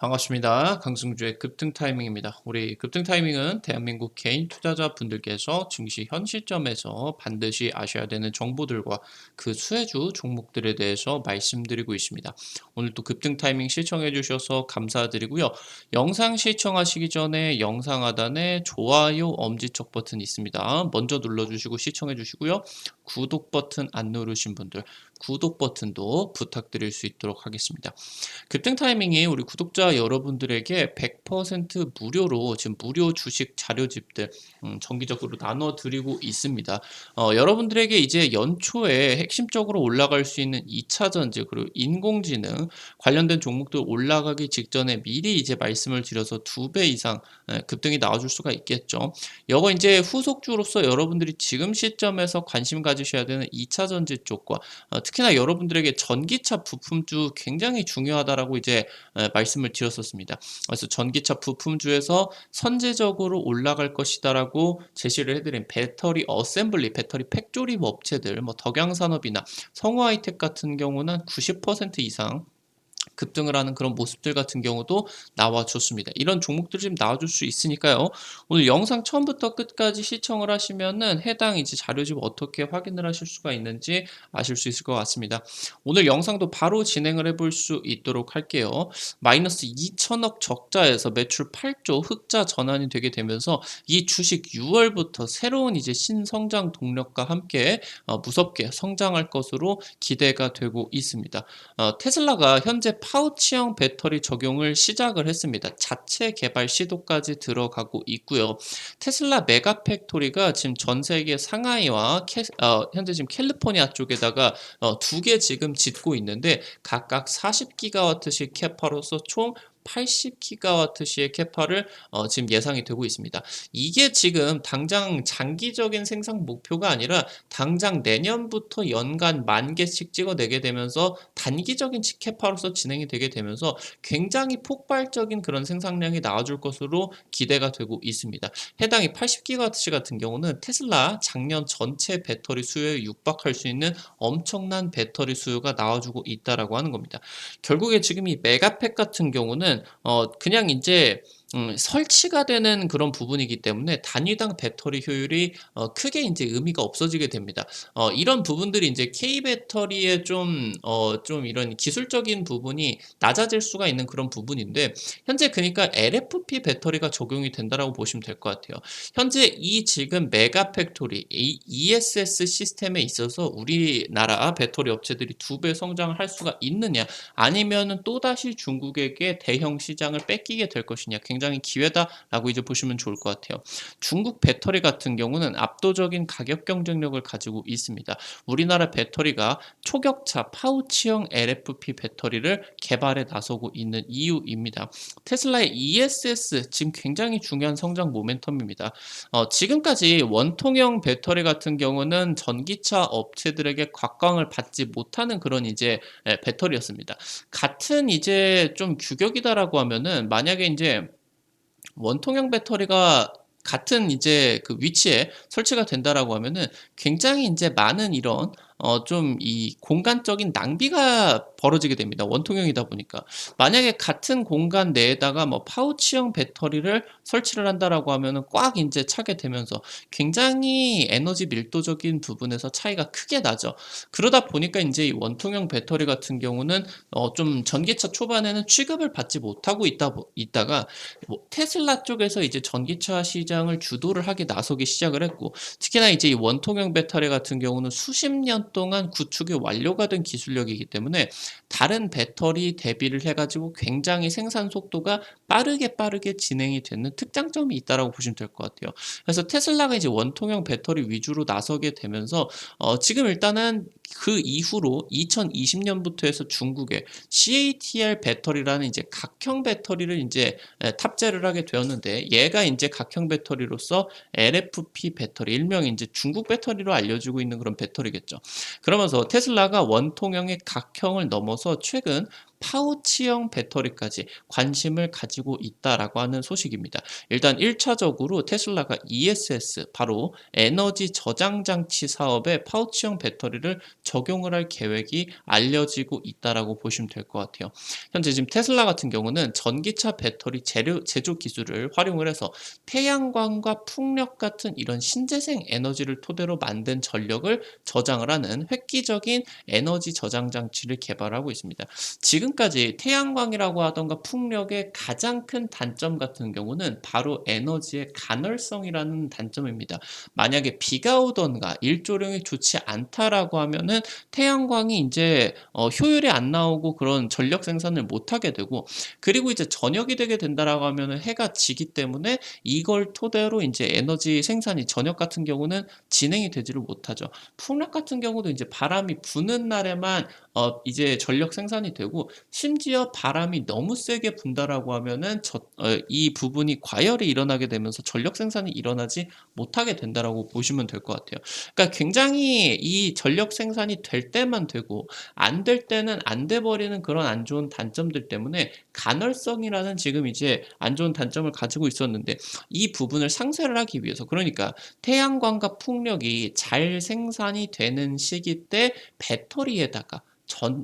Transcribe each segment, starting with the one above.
반갑습니다. 강승주의 급등 타이밍입니다. 우리 급등 타이밍은 대한민국 개인 투자자분들께서 증시 현 시점에서 반드시 아셔야 되는 정보들과 그 수혜주 종목들에 대해서 말씀드리고 있습니다. 오늘도 급등 타이밍 시청해 주셔서 감사드리고요. 영상 시청하시기 전에 영상 하단에 좋아요 엄지척 버튼 있습니다. 먼저 눌러주시고 시청해 주시고요. 구독 버튼 안 누르신 분들 구독 버튼도 부탁드릴 수 있도록 하겠습니다. 급등 타이밍이 우리 구독자 여러분들에게 100% 무료로 지금 무료 주식 자료집들 정기적으로 나눠 드리고 있습니다. 여러분들에게 이제 연초에 핵심적으로 올라갈 수 있는 2차 전지 그리고 인공지능 관련된 종목들 올라가기 직전에 미리 이제 말씀을 드려서 2배 이상 급등이 나와줄 수가 있겠죠. 이거 이제 후속주로서 여러분들이 지금 시점에서 관심 가지셔야 되는 2차 전지 쪽과 특히나 여러분들에게 전기차 부품주 굉장히 중요하다라고 이제 말씀을 드렸었습니다. 그래서 전기차 부품주에서 선제적으로 올라갈 것이다라고 제시를 해드린 배터리 어셈블리, 배터리 팩 조립 업체들, 뭐 덕양산업이나 성우하이텍 같은 경우는 90% 이상 급등을 하는 그런 모습들 같은 경우도 나와줬습니다. 이런 종목들이 지금 나와줄 수 있으니까요. 오늘 영상 처음부터 끝까지 시청을 하시면은 해당 이제 자료집 어떻게 확인을 하실 수가 있는지 아실 수 있을 것 같습니다. 오늘 영상도 바로 진행을 해볼 수 있도록 할게요. 마이너스 2천억 적자에서 매출 8조 흑자 전환이 되게 되면서 이 주식 6월부터 새로운 이제 신성장 동력과 함께 무섭게 성장할 것으로 기대가 되고 있습니다. 테슬라가 현재 파우치형 배터리 적용을 시작을 했습니다. 자체 개발 시도까지 들어가고 있고요. 테슬라 메가 팩토리가 지금 전 세계 상하이와 현재 지금 캘리포니아 쪽에다가 2개 지금 짓고 있는데 각각 40기가와트씩 캐파로서 총 80기가와트시의 캐파를 지금 예상이 되고 있습니다. 이게 지금 당장 장기적인 생산 목표가 아니라 당장 내년부터 연간 10,000개씩 찍어내게 되면서 단기적인 캐파로서 진행이 되게 되면서 굉장히 폭발적인 그런 생산량이 나와줄 것으로 기대가 되고 있습니다. 해당이 80기가와트 같은 경우는 테슬라 작년 전체 배터리 수요에 육박할 수 있는 엄청난 배터리 수요가 나와주고 있다라고 하는 겁니다. 결국에 지금 이 메가팩 같은 경우는 그냥 이제 설치가 되는 그런 부분이기 때문에 단위당 배터리 효율이 크게 이제 의미가 없어지게 됩니다. 이런 부분들이 이제 K 배터리의 좀 이런 기술적인 부분이 낮아질 수가 있는 그런 부분인데 현재 그러니까 LFP 배터리가 적용이 된다라고 보시면 될 것 같아요. 현재 이 지금 메가 팩토리 ESS 시스템에 있어서 우리나라 배터리 업체들이 2배 성장을 할 수가 있느냐 아니면은 또다시 중국에게 대형 시장을 뺏기게 될 것이냐 굉장히 기회다라고 이제 보시면 좋을 것 같아요. 중국 배터리 같은 경우는 압도적인 가격 경쟁력을 가지고 있습니다. 우리나라 배터리가 초격차 파우치형 LFP 배터리를 개발에 나서고 있는 이유입니다. 테슬라의 ESS 지금 굉장히 중요한 성장 모멘텀입니다. 지금까지 원통형 배터리 같은 경우는 전기차 업체들에게 곽광을 받지 못하는 그런 이제 배터리였습니다. 같은 이제 좀 규격이다라고 하면은 만약에 이제 원통형 배터리가 같은 이제 그 위치에 설치가 된다라고 하면은 굉장히 이제 많은 이런 좀 이 공간적인 낭비가 벌어지게 됩니다. 원통형이다 보니까. 만약에 같은 공간 내에다가 뭐 파우치형 배터리를 설치를 한다라고 하면은 꽉 인제 차게 되면서 굉장히 에너지 밀도적인 부분에서 차이가 크게 나죠. 그러다 보니까 인제 이 원통형 배터리 같은 경우는 좀 전기차 초반에는 취급을 받지 못하고 있다가 뭐 테슬라 쪽에서 이제 전기차 시장을 주도를 하게 나서기 시작을 했고 특히나 이제 이 원통형 배터리 같은 경우는 수십 년 동안 구축이 완료가 된 기술력이기 때문에 다른 배터리 대비를 해가지고 굉장히 생산 속도가 빠르게 진행이 되는 특장점이 있다라고 보시면 될 것 같아요. 그래서 테슬라가 이제 원통형 배터리 위주로 나서게 되면서 지금 일단은 그 이후로 2020년부터 해서 중국에 CATL 배터리라는 이제 각형 배터리를 이제 탑재를 하게 되었는데 얘가 이제 각형 배터리로서 LFP 배터리 일명 이제 중국 배터리로 알려지고 있는 그런 배터리겠죠. 그러면서 테슬라가 원통형의 각형을 넘어서 최근 파우치형 배터리까지 관심을 가지고 있다라고 하는 소식입니다. 일단 1차적으로 테슬라가 ESS, 바로 에너지 저장 장치 사업에 파우치형 배터리를 적용을 할 계획이 알려지고 있다라고 보시면 될 것 같아요. 현재 지금 테슬라 같은 경우는 전기차 배터리 제조 기술을 활용을 해서 태양광과 풍력 같은 이런 신재생 에너지를 토대로 만든 전력을 저장을 하는 획기적인 에너지 저장 장치를 개발하고 있습니다. 지금까지 태양광이라고 하던가 풍력의 가장 큰 단점 같은 경우는 바로 에너지의 간헐성이라는 단점입니다. 만약에 비가 오던가 일조량이 좋지 않다라고 하면은 태양광이 이제 효율이 안 나오고 그런 전력 생산을 못 하게 되고, 그리고 이제 저녁이 되게 된다라고 하면은 해가 지기 때문에 이걸 토대로 이제 에너지 생산이 저녁 같은 경우는 진행이 되지를 못하죠. 풍력 같은 경우도 이제 바람이 부는 날에만 이제 전력 생산이 되고, 심지어 바람이 너무 세게 분다라고 하면은 이 부분이 과열이 일어나게 되면서 전력 생산이 일어나지 못하게 된다라고 보시면 될 것 같아요. 그러니까 굉장히 이 전력 생산이 될 때만 되고 안 될 때는 안 돼 버리는 그런 안 좋은 단점들 때문에 간헐성이라는 지금 이제 안 좋은 단점을 가지고 있었는데, 이 부분을 상쇄를 하기 위해서, 그러니까 태양광과 풍력이 잘 생산이 되는 시기 때 배터리에다가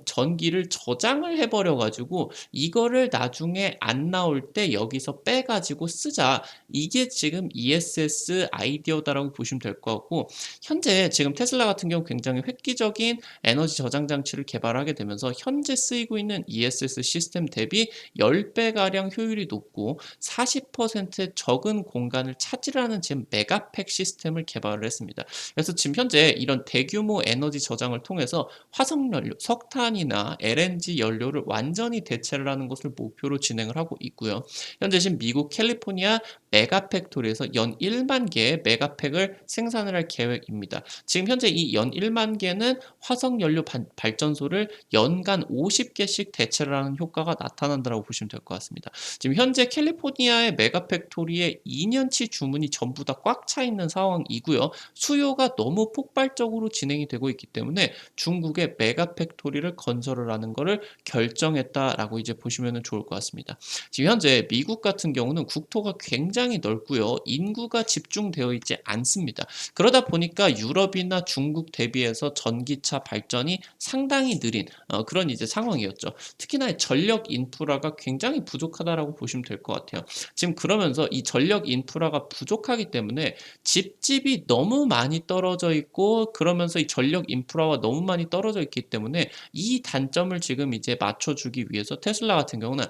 전기를 저장을 해버려 가지고 이거를 나중에 안 나올 때 여기서 빼 가지고 쓰자. 이게 지금 ESS 아이디어다라고 보시면 될 것 같고, 현재 지금 테슬라 같은 경우 굉장히 획기적인 에너지 저장 장치를 개발하게 되면서 현재 쓰이고 있는 ESS 시스템 대비 10배가량 효율이 높고 40%의 적은 공간을 차지하는 지금 메가팩 시스템을 개발을 했습니다. 그래서 지금 현재 이런 대규모 에너지 저장을 통해서 화석연료, 석탄이나 LNG 연료를 완전히 대체를 하는 것을 목표로 진행을 하고 있고요. 현재 지금 미국 캘리포니아 메가팩토리에서 연 1만 개의 메가팩을 생산을 할 계획입니다. 지금 현재 이 연 1만 개는 화석연료 발전소를 연간 50개씩 대체를 하는 효과가 나타난다고 보시면 될 것 같습니다. 지금 현재 캘리포니아의 메가팩토리에 2년치 주문이 전부 다 꽉 차 있는 상황이고요. 수요가 너무 폭발적으로 진행이 되고 있기 때문에 중국의 메가팩토리를 건설을 하는 것을 결정했다라고 이제 보시면 좋을 것 같습니다. 지금 현재 미국 같은 경우는 국토가 굉장히 넓고요. 인구가 집중되어 있지 않습니다. 그러다 보니까 유럽이나 중국 대비해서 전기차 발전이 상당히 느린 그런 이제 상황이었죠. 특히나 전력 인프라가 굉장히 부족하다라고 보시면 될 것 같아요. 지금 그러면서 이 전력 인프라가 부족하기 때문에 집집이 너무 많이 떨어져 있고, 그러면서 이 전력 인프라와 너무 많이 떨어져 있기 때문에 이 단점을 지금 이제 맞춰주기 위해서 테슬라 같은 경우는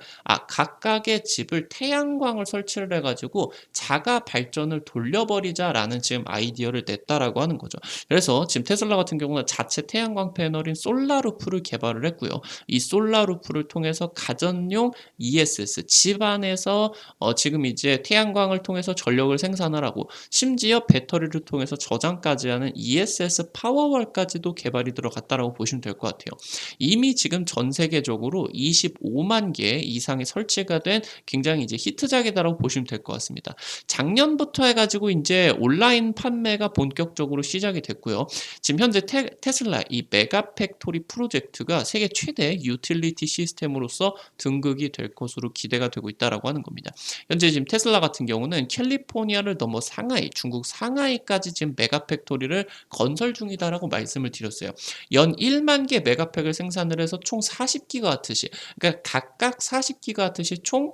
각각의 집을 태양광을 설치를 해가지고 자가 발전을 돌려버리자라는 지금 아이디어를 냈다라고 하는 거죠. 그래서 지금 테슬라 같은 경우는 자체 태양광 패널인 솔라루프를 개발을 했고요. 이 솔라루프를 통해서 가전용 ESS, 집 안에서 지금 이제 태양광을 통해서 전력을 생산을 하고, 심지어 배터리를 통해서 저장까지 하는 ESS 파워월까지도 개발이 들어갔다라고 보시면 될 것 같아요. 이미 지금 전 세계적으로 25만 개 이상이 설치가 된 굉장히 이제 히트작이다라고 보시면 될 것 같습니다. 작년부터 해가지고 이제 온라인 판매가 본격적으로 시작이 됐고요. 지금 현재 테슬라 이 메가팩토리 프로젝트가 세계 최대 유틸리티 시스템으로서 등극이 될 것으로 기대가 되고 있다라고 하는 겁니다. 현재 지금 테슬라 같은 경우는 캘리포니아를 넘어 상하이, 중국 상하이까지 지금 메가팩토리를 건설 중이다라고 말씀을 드렸어요. 연 1만 개 메가팩을 생산을 해서 총 40기가와트시, 그러니까 각각 40기가와트시 총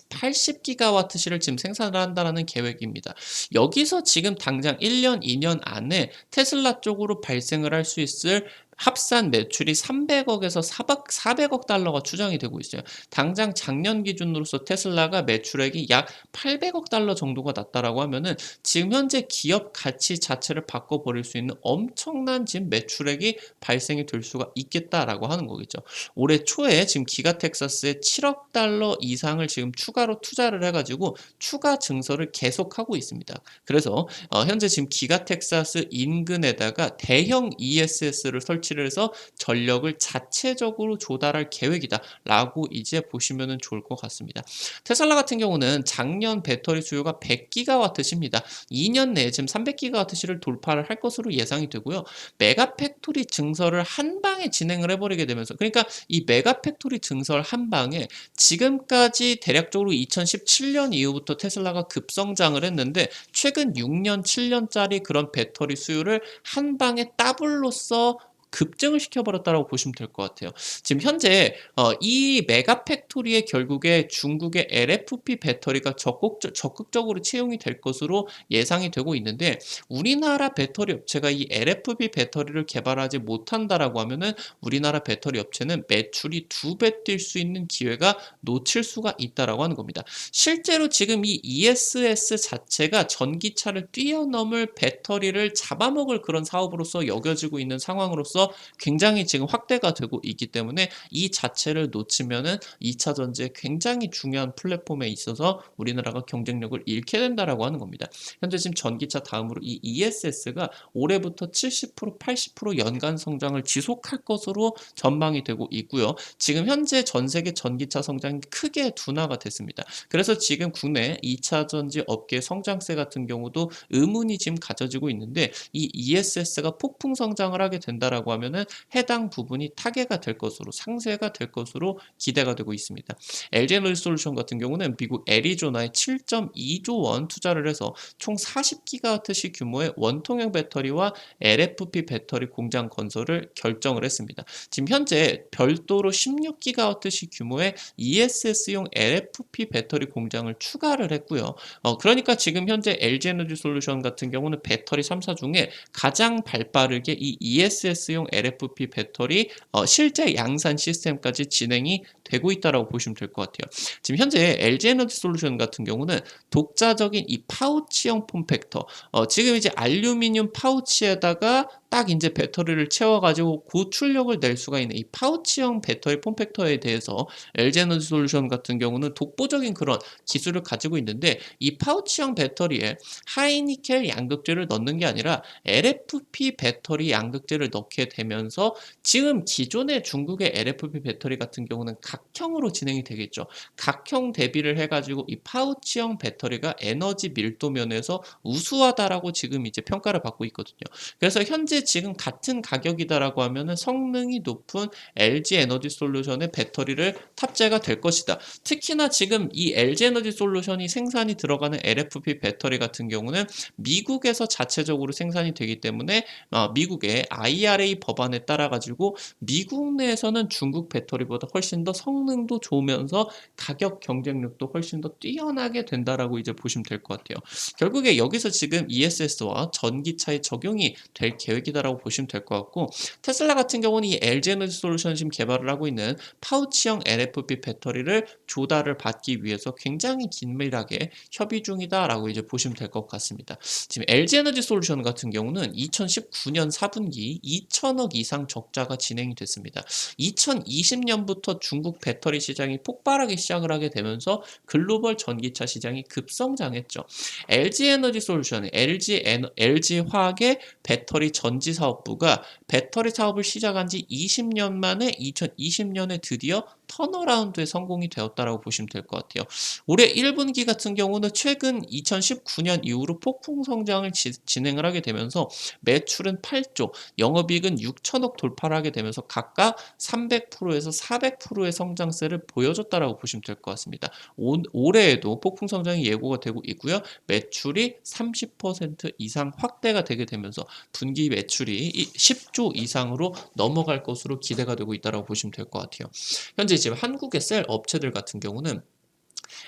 80기가와트시를 지금 생산을 한다는 계획입니다. 여기서 지금 당장 1년, 2년 안에 테슬라 쪽으로 발생을 할 수 있을 합산 매출이 300억에서 400억 달러가 추정이 되고 있어요. 당장 작년 기준으로서 테슬라가 매출액이 약 800억 달러 정도가 났다라고 하면은 지금 현재 기업 가치 자체를 바꿔버릴 수 있는 엄청난 지금 매출액이 발생이 될 수가 있겠다라고 하는 거겠죠. 올해 초에 지금 기가 텍사스에 7억 달러 이상을 지금 추가로 투자를 해가지고 추가 증설을 계속하고 있습니다. 그래서 현재 지금 기가 텍사스 인근에다가 대형 ESS를 설치 설치를 해서 전력을 자체적으로 조달할 계획이다라고 이제 보시면은 좋을 것 같습니다. 테슬라 같은 경우는 작년 배터리 수요가 100기가와트시입니다. 2년 내에 지금 300기가와트시를 돌파를 할 것으로 예상이 되고요. 메가팩토리 증설을 한 방에 진행을 해버리게 되면서, 그러니까 이 메가팩토리 증설 한 방에 지금까지 대략적으로 2017년 이후부터 테슬라가 급성장을 했는데 최근 6년, 7년짜리 그런 배터리 수요를 한 방에 더블로서 급증을 시켜버렸다고 보시면 될 것 같아요. 지금 현재 이 메가팩토리에 결국에 중국의 LFP 배터리가 적극적으로 채용이 될 것으로 예상이 되고 있는데, 우리나라 배터리 업체가 이 LFP 배터리를 개발하지 못한다라고 하면은 우리나라 배터리 업체는 매출이 2배 뛸 수 있는 기회가 놓칠 수가 있다라고 하는 겁니다. 실제로 지금 이 ESS 자체가 전기차를 뛰어넘을 배터리를 잡아먹을 그런 사업으로서 여겨지고 있는 상황으로서 굉장히 지금 확대가 되고 있기 때문에 이 자체를 놓치면은 2차 전지에 굉장히 중요한 플랫폼에 있어서 우리나라가 경쟁력을 잃게 된다라고 하는 겁니다. 현재 지금 전기차 다음으로 이 ESS가 올해부터 70%, 80% 연간 성장을 지속할 것으로 전망이 되고 있고요. 지금 현재 전 세계 전기차 성장이 크게 둔화가 됐습니다. 그래서 지금 국내 2차 전지 업계 성장세 같은 경우도 의문이 지금 가져지고 있는데, 이 ESS가 폭풍 성장을 하게 된다라고 하면은 해당 부분이 타개가 될 것으로, 상쇄가 될 것으로 기대가 되고 있습니다. LG에너지솔루션 같은 경우는 미국 애리조나에 7.2조 원 투자를 해서 총 40기가와트시 규모의 원통형 배터리와 LFP 배터리 공장 건설을 결정을 했습니다. 지금 현재 별도로 16기가와트시 규모의 ESS용 LFP 배터리 공장을 추가를 했고요. 그러니까 지금 현재 LG에너지솔루션 같은 경우는 배터리 3사 중에 가장 발빠르게 이 ESS용 LFP 배터리 실제 양산 시스템까지 진행이 되고 있다라고 보시면 될 것 같아요. 지금 현재 LG에너지솔루션 같은 경우는 독자적인 이 파우치형 폼팩터, 지금 이제 알루미늄 파우치에다가 딱 이제 배터리를 채워가지고 고출력을 낼 수가 있는 이 파우치형 배터리 폼팩터에 대해서 LG에너지솔루션 같은 경우는 독보적인 그런 기술을 가지고 있는데, 이 파우치형 배터리에 하이니켈 양극재를 넣는 게 아니라 LFP 배터리 양극재를 넣게 되면서, 지금 기존의 중국의 LFP 배터리 같은 경우는 각형으로 진행이 되겠죠. 각형 대비를 해가지고 이 파우치형 배터리가 에너지 밀도 면에서 우수하다라고 지금 이제 평가를 받고 있거든요. 그래서 현재 지금 같은 가격이다라고 하면은 성능이 높은 LG 에너지 솔루션의 배터리를 탑재가 될 것이다. 특히나 지금 이 LG 에너지 솔루션이 생산이 들어가는 LFP 배터리 같은 경우는 미국에서 자체적으로 생산이 되기 때문에 미국의 IRA 법안에 따라 가지고 미국 내에서는 중국 배터리보다 훨씬 더 성능도 좋으면서 가격 경쟁력도 훨씬 더 뛰어나게 된다라고 이제 보시면 될 것 같아요. 결국에 여기서 지금 ESS와 전기차에 적용이 될 계획이다라고 보시면 될 것 같고, 테슬라 같은 경우는 이 LG 에너지 솔루션이 지금 개발을 하고 있는 파우치형 LFP 배터리를 조달을 받기 위해서 굉장히 긴밀하게 협의 중이다라고 이제 보시면 될 것 같습니다. 지금 LG 에너지 솔루션 같은 경우는 2019년 4분기 2천억 이상 적자가 진행이 됐습니다. 2020년부터 중국 배터리 시장이 폭발하기 시작을 하게 되면서 글로벌 전기차 시장이 급성장했죠. LG 에너지 솔루션, LG 화학의 배터리 전지 사업부가 배터리 사업을 시작한 지 20년 만에 2020년에 드디어 턴어라운드에 성공이 되었다라고 보시면 될 것 같아요. 올해 1분기 같은 경우는 최근 2019년 이후로 폭풍 성장을 진행을 하게 되면서 매출은 8조, 영업이익은 6천억 돌파를 하게 되면서 각각 300%에서 400%의 성장세를 보여줬다라고 보시면 될 것 같습니다. 올해에도 폭풍 성장이 예고가 되고 있고요. 매출이 30% 이상 확대가 되게 되면서 분기 매출이 10조 이상으로 넘어갈 것으로 기대가 되고 있다고 보시면 될 것 같아요. 현재 지금 한국의 셀 업체들 같은 경우는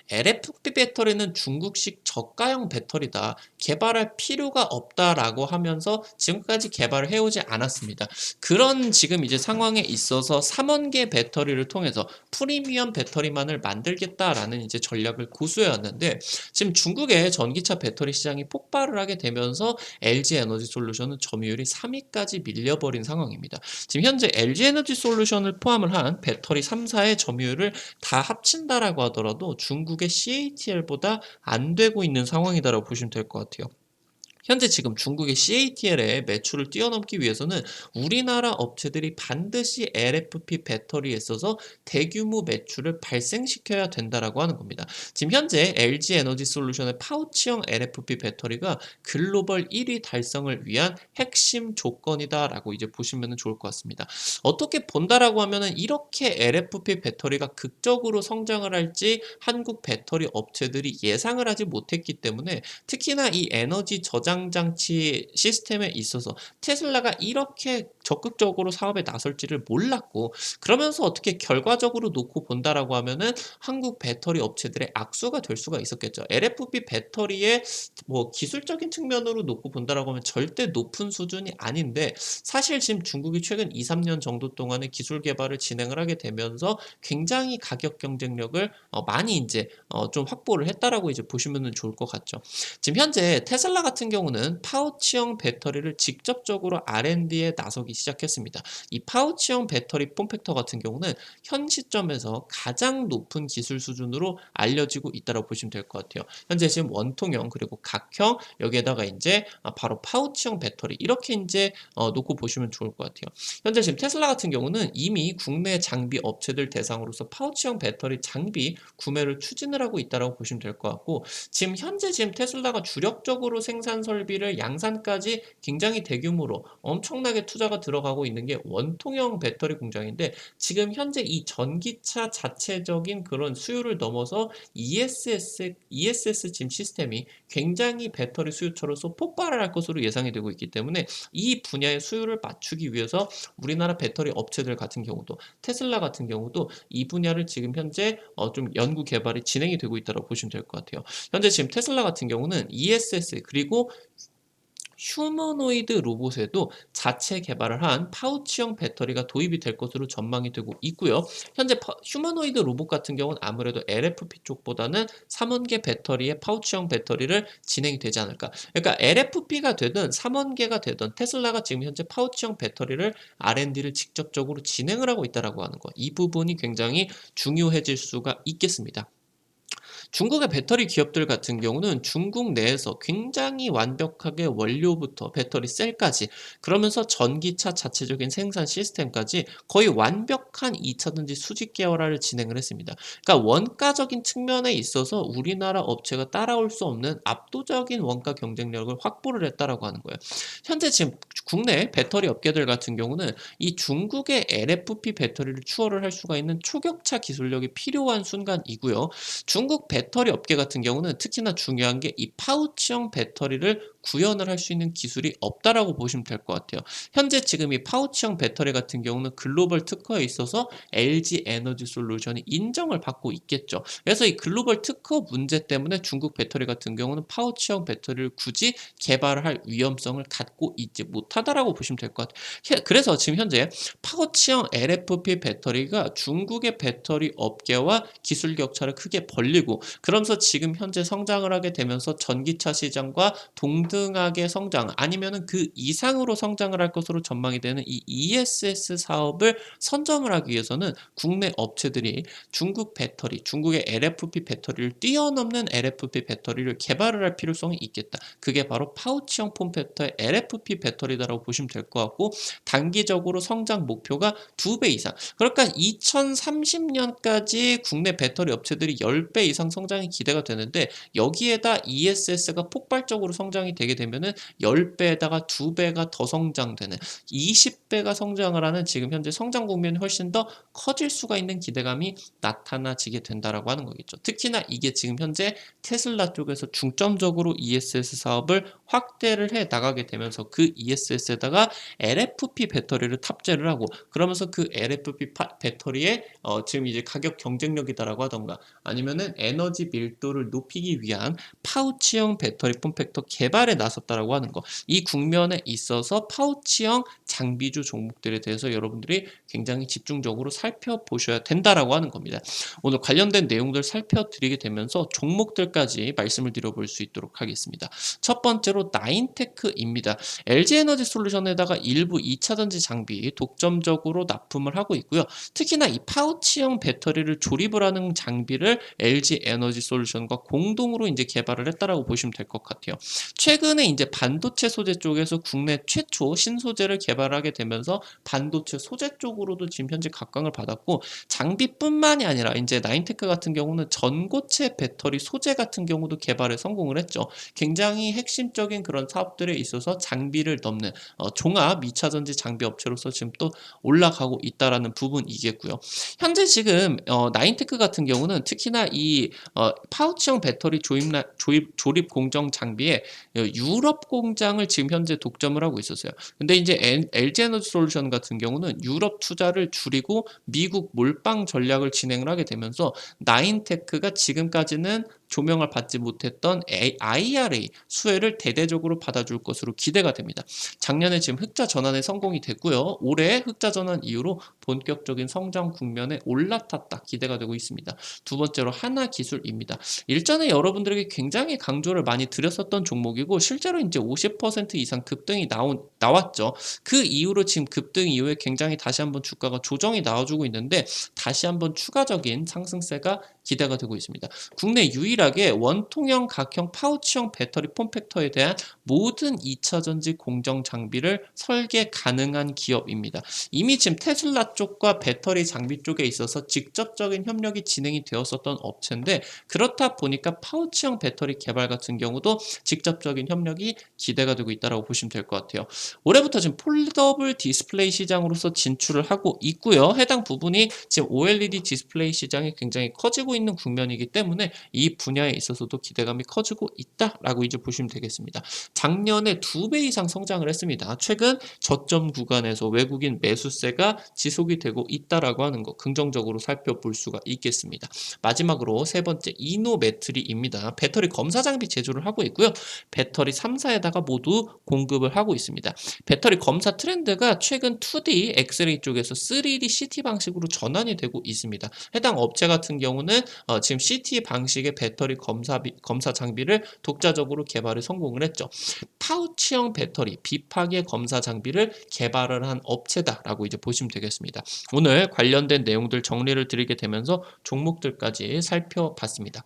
LFP 배터리는 중국식 저가형 배터리다, 개발할 필요가 없다라고 하면서 지금까지 개발을 해오지 않았습니다. 그런 지금 이제 상황에 있어서 3원계 배터리를 통해서 프리미엄 배터리만을 만들겠다라는 이제 전략을 고수해왔는데, 지금 중국의 전기차 배터리 시장이 폭발을 하게 되면서 LG 에너지 솔루션은 점유율이 3위까지 밀려버린 상황입니다. 지금 현재 LG 에너지 솔루션을 포함을 한 배터리 3사의 점유율을 다 합친다라고 하더라도 중국의 CATL보다 안 되고 있는 상황이다라고 보시면 될 것 같아요. 현재 지금 중국의 CATL의 매출을 뛰어넘기 위해서는 우리나라 업체들이 반드시 LFP 배터리에 있어서 대규모 매출을 발생시켜야 된다라고 하는 겁니다. 지금 현재 LG 에너지 솔루션의 파우치형 LFP 배터리가 글로벌 1위 달성을 위한 핵심 조건이다라고 이제 보시면 좋을 것 같습니다. 어떻게 본다라고 하면은 이렇게 LFP 배터리가 극적으로 성장을 할지 한국 배터리 업체들이 예상을 하지 못했기 때문에 특히나 이 에너지 저장 장치 시스템에 있어서 테슬라가 이렇게 적극적으로 사업에 나설지를 몰랐고, 그러면서 어떻게 결과적으로 놓고 본다라고 하면은 한국 배터리 업체들의 악수가 될 수가 있었겠죠. LFP 배터리의 뭐 기술적인 측면으로 놓고 본다라고 하면 절대 높은 수준이 아닌데, 사실 지금 중국이 최근 2, 3년 정도 동안에 기술 개발을 진행을 하게 되면서 굉장히 가격 경쟁력을 많이 이제 좀 확보를 했다라고 이제 보시면 좋을 것 같죠. 지금 현재 테슬라 같은 경우는 파우치형 배터리를 직접적으로 R&D에 나서기 시작했습니다. 이 파우치형 배터리 폼팩터 같은 경우는 현 시점에서 가장 높은 기술 수준으로 알려지고 있다고 보시면 될 것 같아요. 현재 지금 원통형 그리고 각형 여기에다가 이제 바로 파우치형 배터리 이렇게 이제 놓고 보시면 좋을 것 같아요. 현재 지금 테슬라 같은 경우는 이미 국내 장비 업체들 대상으로서 파우치형 배터리 장비 구매를 추진을 하고 있다고 보시면 될 것 같고, 지금 테슬라가 주력적으로 생산 설비를 양산까지 굉장히 대규모로 엄청나게 투자가 들어가고 있는 게 원통형 배터리 공장인데, 지금 현재 이 전기차 자체적인 그런 수요를 넘어서 ESS 지금 시스템이 굉장히 배터리 수요처로서 폭발을 할 것으로 예상이 되고 있기 때문에 이 분야의 수요를 맞추기 위해서 우리나라 배터리 업체들 같은 경우도 테슬라 같은 경우도 이 분야를 지금 현재 좀 연구 개발이 진행이 되고 있다고 보시면 될 것 같아요. 현재 지금 테슬라 같은 경우는 ESS 그리고 휴머노이드 로봇에도 자체 개발을 한 파우치형 배터리가 도입이 될 것으로 전망이 되고 있고요. 현재 휴머노이드 로봇 같은 경우는 아무래도 LFP 쪽보다는 3원계 배터리의 파우치형 배터리를 진행이 되지 않을까. 그러니까 LFP가 되든 3원계가 되든 테슬라가 지금 현재 파우치형 배터리를 R&D를 직접적으로 진행을 하고 있다라고 하는 거. 이 부분이 굉장히 중요해질 수가 있겠습니다. 중국의 배터리 기업들 같은 경우는 중국 내에서 굉장히 완벽하게 원료부터 배터리 셀까지, 그러면서 전기차 자체적인 생산 시스템까지 거의 완벽한 2차전지 수직 계열화를 진행을 했습니다. 그러니까 원가적인 측면에 있어서 우리나라 업체가 따라올 수 없는 압도적인 원가 경쟁력을 확보를 했다라고 하는 거예요. 현재 지금 국내 배터리 업계들 같은 경우는 이 중국의 LFP 배터리를 추월을 할 수가 있는 초격차 기술력이 필요한 순간이고요. 중국 배터리 업계 같은 경우는 특히나 중요한 게 이 파우치형 배터리를 구현을 할 수 있는 기술이 없다라고 보시면 될 것 같아요. 현재 지금 이 파우치형 배터리 같은 경우는 글로벌 특허에 있어서 LG 에너지 솔루션이 인정을 받고 있겠죠. 그래서 이 글로벌 특허 문제 때문에 중국 배터리 같은 경우는 파우치형 배터리를 굳이 개발을 할 위험성을 갖고 있지 못하다라고 보시면 될 것 같아요. 그래서 지금 현재 파우치형 LFP 배터리가 중국의 배터리 업계와 기술 격차를 크게 벌리고, 그러면서 지금 현재 성장을 하게 되면서 전기차 시장과 동등하게 성장 아니면은 그 이상으로 성장을 할 것으로 전망이 되는 이 ESS 사업을 선점을 하기 위해서는 국내 업체들이 중국 배터리, 중국의 LFP 배터리를 뛰어넘는 LFP 배터리를 개발을 할 필요성이 있겠다. 그게 바로 파우치형 폼팩터의 LFP 배터리다라고 보시면 될 것 같고, 단기적으로 성장 목표가 2배 이상. 그러니까 2030년까지 국내 배터리 업체들이 10배 이상 성장이 기대가 되는데, 여기에다 ESS가 폭발적으로 성장이 되게 되면은 10배에다가 2배가 더 성장되는 20배가 성장을 하는 지금 현재 성장 국면이 훨씬 더 커질 수가 있는 기대감이 나타나지게 된다라고 하는 거겠죠. 특히나 이게 지금 현재 테슬라 쪽에서 중점적으로 ESS 사업을 확대를 해 나가게 되면서 그 ESS에다가 LFP 배터리를 탑재를 하고, 그러면서 그 LFP 배터리의 지금 이제 가격 경쟁력이다라고 하던가, 아니면은 에너지 밀도를 높이기 위한 파우치형 배터리 폼팩터 개발에 나섰다라고 하는 거. 이 국면에 있어서 파우치형 장비주 종목들에 대해서 여러분들이 굉장히 집중적으로 살펴보셔야 된다라고 하는 겁니다. 오늘 관련된 내용들 살펴드리게 되면서 종목들까지 말씀을 드려볼 수 있도록 하겠습니다. 첫 번째로 나인테크입니다. LG에너지 솔루션에다가 일부 2차전지 장비 독점적으로 납품을 하고 있고요. 특히나 이 파우치형 배터리를 조립을 하는 장비를 LG 에너지 솔루션과 공동으로 이제 개발을 했다라고 보시면 될 것 같아요. 최근에 이제 반도체 소재 쪽에서 국내 최초 신소재를 개발하게 되면서 반도체 소재 쪽으로도 지금 현재 각광을 받았고, 장비뿐만이 아니라 이제 나인테크 같은 경우는 전고체 배터리 소재 같은 경우도 개발에 성공을 했죠. 굉장히 핵심적인 그런 사업들에 있어서 장비를 넘는 종합 2차 전지 장비 업체로서 지금 또 올라가고 있다라는 부분이겠고요. 현재 지금 나인테크 같은 경우는 특히나 이 파우치형 배터리 조립 공정 장비에 유럽 공장을 지금 현재 독점을 하고 있었어요. 근데 이제 LG 에너지 솔루션 같은 경우는 유럽 투자를 줄이고 미국 몰빵 전략을 진행을 하게 되면서 나인테크가 지금까지는 조명을 받지 못했던 IRA 수혜를 대대적으로 받아줄 것으로 기대가 됩니다. 작년에 지금 흑자 전환에 성공이 됐고요. 올해 흑자 전환 이후로 본격적인 성장 국면에 올라탔다 기대가 되고 있습니다. 두 번째로 하나기술입니다. 일전에 여러분들에게 굉장히 강조를 많이 드렸었던 종목이고, 실제로 이제 50% 이상 급등이 나왔죠. 그 이후로 지금 급등 이후에 굉장히 다시 한번 주가가 조정이 나와주고 있는데, 다시 한번 추가적인 상승세가 기대가 되고 있습니다. 국내 유일하게 원통형, 각형, 파우치형 배터리 폼팩터에 대한 모든 2차 전지 공정 장비를 설계 가능한 기업입니다. 이미 지금 테슬라 쪽과 배터리 장비 쪽에 있어서 직접적인 협력이 진행이 되었었던 업체인데, 그렇다 보니까 파우치형 배터리 개발 같은 경우도 직접적인 협력이 기대가 되고 있다고 보시면 될 것 같아요. 올해부터 지금 폴더블 디스플레이 시장으로서 진출을 하고 있고요. 해당 부분이 지금 OLED 디스플레이 시장이 굉장히 커지고 있는 국면이기 때문에 이 분야에 있어서도 기대감이 커지고 있다라고 이제 보시면 되겠습니다. 작년에 2배 이상 성장을 했습니다. 최근 저점 구간에서 외국인 매수세가 지속이 되고 있다라고 하는 거 긍정적으로 살펴볼 수가 있겠습니다. 마지막으로 세 번째 이노매트리입니다. 배터리 검사 장비 제조를 하고 있고요. 배터리 3사에다가 모두 공급을 하고 있습니다. 배터리 검사 트렌드가 최근 2D 엑스레이 쪽에서 3D CT 방식으로 전환이 되고 있습니다. 해당 업체 같은 경우는 지금 CT 방식의 배터리 검사 장비를 독자적으로 개발에 성공을 했죠. 파우치형 배터리 비파괴 검사 장비를 개발을 한 업체다라고 이제 보시면 되겠습니다. 오늘 관련된 내용들 정리를 드리게 되면서 종목들까지 살펴봤습니다.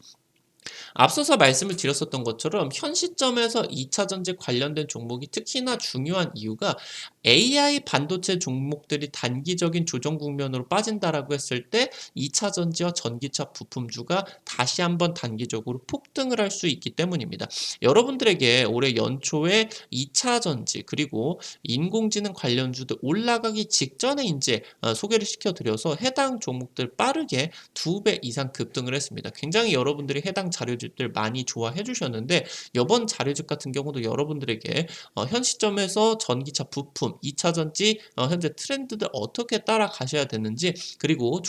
앞서서 말씀을 드렸었던 것처럼 현 시점에서 2차 전지 관련된 종목이 특히나 중요한 이유가 AI 반도체 종목들이 단기적인 조정 국면으로 빠진다라고 했을 때 2차 전지와 전기차 부품주가 다시 한번 단기적으로 폭등을 할 수 있기 때문입니다. 여러분들에게 올해 연초에 2차 전지 그리고 인공지능 관련주들 올라가기 직전에 이제 소개를 시켜드려서 해당 종목들 빠르게 2배 이상 급등을 했습니다. 굉장히 여러분들이 해당 자료집들 많이 좋아해 주셨는데, 이번 자료집 같은 경우도 여러분들에게 현 시점에서 전기차 부품, 2차 전지 현재 트렌드들 어떻게 따라가셔야 되는지, 그리고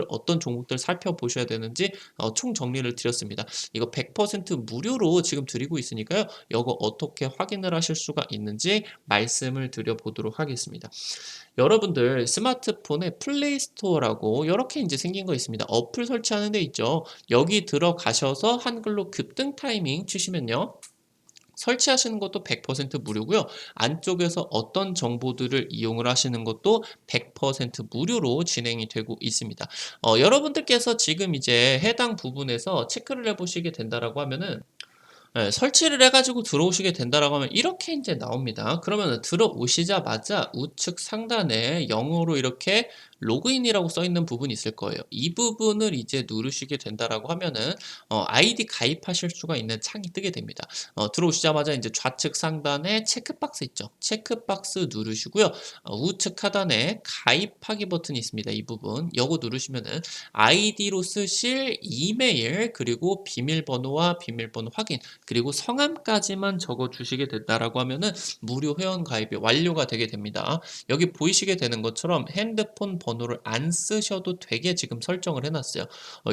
어떤 종목들 살펴보셔야 되는지 총 정리를 드렸습니다. 이거 100% 무료로 지금 드리고 있으니까요. 이거 어떻게 확인을 하실 수가 있는지 말씀을 드려보도록 하겠습니다. 여러분들 스마트폰에 플레이스토어라고 이렇게 이제 생긴 거 있습니다. 어플 설치하는 데 있죠. 여기 들어가셔서 한글로 급등 타이밍 치시면요. 설치하시는 것도 100% 무료고요. 안쪽에서 어떤 정보들을 이용을 하시는 것도 100% 무료로 진행이 되고 있습니다. 여러분들께서 지금 이제 해당 부분에서 체크를 해보시게 된다라고 하면은, 설치를 해가지고 들어오시게 된다라고 하면 이렇게 이제 나옵니다. 그러면 들어오시자마자 우측 상단에 영어로 이렇게 로그인이라고 써 있는 부분이 있을 거예요. 이 부분을 이제 누르시게 된다라고 하면은 아이디 가입하실 수가 있는 창이 뜨게 됩니다. 들어오시자마자 이제 좌측 상단에 체크박스 있죠. 체크박스 누르시고요. 우측 하단에 가입하기 버튼이 있습니다. 이 부분 요거 누르시면은 아이디로 쓰실 이메일 그리고 비밀번호와 비밀번호 확인 그리고 성함까지만 적어 주시게 된다라고 하면은 무료 회원 가입이 완료가 되게 됩니다. 여기 보이시게 되는 것처럼 핸드폰 번호를 안 쓰셔도 되게 지금 설정을 해놨어요.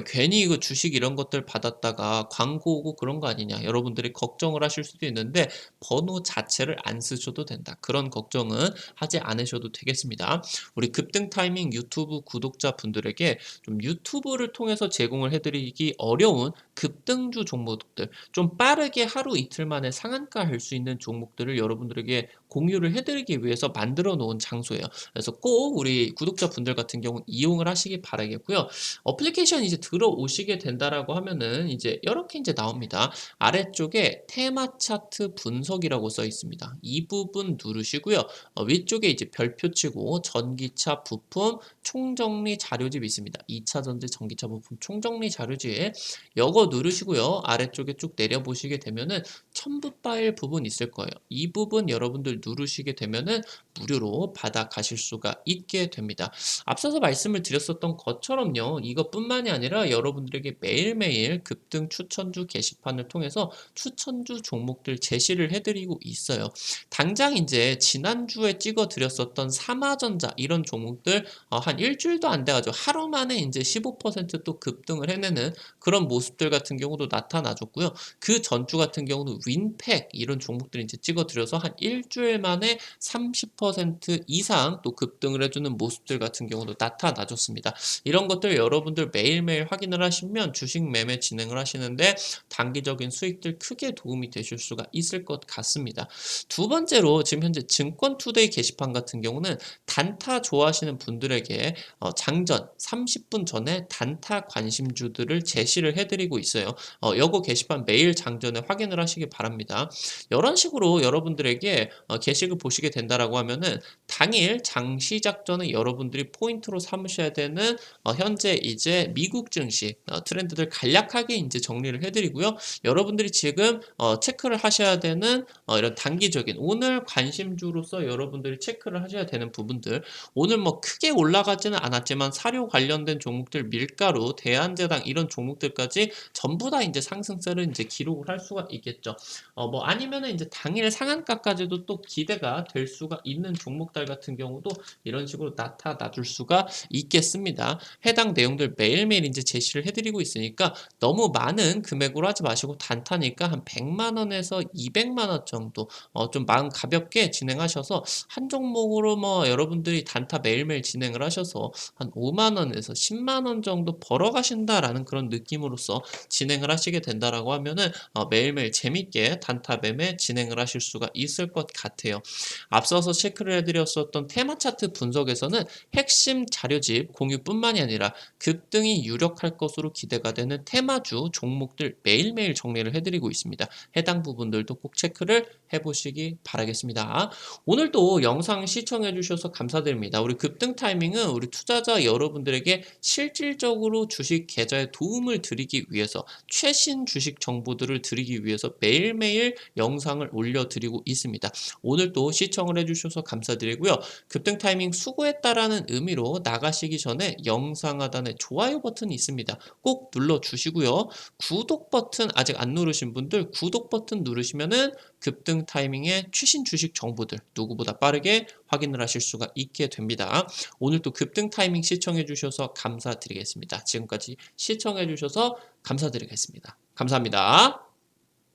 괜히 이거 주식 이런 것들 받았다가 광고 오고 그런 거 아니냐 여러분들이 걱정을 하실 수도 있는데, 번호 자체를 안 쓰셔도 된다. 그런 걱정은 하지 않으셔도 되겠습니다. 우리 급등 타이밍 유튜브 구독자 분들에게 좀 유튜브를 통해서 제공을 해드리기 어려운 급등주 종목들, 좀 빠르게 하루 이틀 만에 상한가 할 수 있는 종목들을 여러분들에게 공유를 해드리기 위해서 만들어 놓은 장소예요. 그래서 꼭 우리 구독자분들 같은 경우 이용을 하시기 바라겠고요. 어플리케이션 이제 들어오시게 된다라고 하면은 이제 이렇게 이제 나옵니다. 아래쪽에 테마 차트 분석이라고 써 있습니다. 이 부분 누르시고요. 위쪽에 이제 별표 치고 전기차 부품 총정리 자료집이 있습니다. 2차 전지 전기차 부품 총정리 자료집 요거 누르시고요. 아래쪽에 쭉 내려보시게 되면은 첨부 파일 부분 있을 거예요. 이 부분 여러분들 누르시게 되면은 무료로 받아 가실 수가 있게 됩니다. 앞서서 말씀을 드렸었던 것처럼요. 이것뿐만이 아니라 여러분들에게 매일매일 급등 추천주 게시판을 통해서 추천주 종목들 제시를 해드리고 있어요. 당장 이제 지난주에 찍어 드렸었던 삼화전자 이런 종목들 한 일주일도 안 돼가지고 하루 만에 이제 15%또 급등을 해내는 그런 모습들 같은 경우도 나타나줬고요. 그 전주 같은 경우는 윈팩 이런 종목들이 이제 찍어 드려서 한 일주일 만에 30% 이상 또 급등을 해주는 모습들 같은 경우도 나타나줬습니다. 이런 것들 여러분들 매일매일 확인을 하시면 주식 매매 진행을 하시는데 단기적인 수익들 크게 도움이 되실 수가 있을 것 같습니다. 두 번째로 지금 현재 증권투데이 게시판 같은 경우는 단타 좋아하시는 분들에게 장전 30분 전에 단타 관심주들을 제시를 해드리고 있어요. 요거 게시판 매일 장전에 확인을 하시기 바랍니다. 이런 식으로 여러분들에게 게시글 보시게 된다라고 하면은 당일 장 시작 전에 여러분들이 포인트로 삼으셔야 되는 현재 이제 미국 증시 트렌드들 간략하게 이제 정리를 해드리고요. 여러분들이 지금 체크를 하셔야 되는 이런 단기적인 오늘 관심주로서 여러분들이 체크를 하셔야 되는 부분들 오늘 뭐 크게 올라가지는 않았지만 사료 관련된 종목들 밀가루, 대한제당 이런 종목들까지 전부 다 이제 상승세를 이제 기록을 할 수가 있겠죠. 뭐 아니면은 이제 당일 상한가까지도 또 기대가 될 수가 있는 종목들 같은 경우도 이런 식으로 나타나 줄 수가 있겠습니다. 해당 내용들 매일매일 이제 제시를 해드리고 있으니까 너무 많은 금액으로 하지 마시고 단타니까 한 100만 원에서 200만 원 정도 좀 마음 가볍게 진행하셔서 한 종목으로 뭐 여러분들이 단타 매일매일 진행을 하셔서 한 5만 원에서 10만 원 정도 벌어 가신다라는 그런 느낌으로서 진행을 하시게 된다라고 하면은 매일매일 재밌게 단타 매매 진행을 하실 수가 있을 것 같아요. 앞서서 체크를 해드렸었던 테마 차트 분석에서는 핵심 자료집 공유뿐만이 아니라 급등이 유력할 것으로 기대가 되는 테마주 종목들 매일매일 정리를 해드리고 있습니다. 해당 부분들도 꼭 체크를 해보시기 바라겠습니다. 오늘도 영상 시청해 주셔서 감사드립니다. 우리 급등 타이밍은 우리 투자자 여러분들에게 실질적으로 주식 계좌에 도움을 드리기 위해서 최신 주식 정보들을 드리기 위해서 매일매일 영상을 올려드리고 있습니다. 오늘도 시청을 해주셔서 감사드리고요. 급등 타이밍 수고했다라는 의미로 나가시기 전에 영상 하단에 좋아요 버튼이 있습니다. 꼭 눌러주시고요. 구독 버튼 아직 안 누르신 분들 구독 버튼 누르시면은 급등 타이밍의 최신 주식 정보들 누구보다 빠르게 확인을 하실 수가 있게 됩니다. 오늘도 급등 타이밍 시청해 주셔서 감사드리겠습니다. 지금까지 시청해 주셔서 감사드리겠습니다. 감사합니다.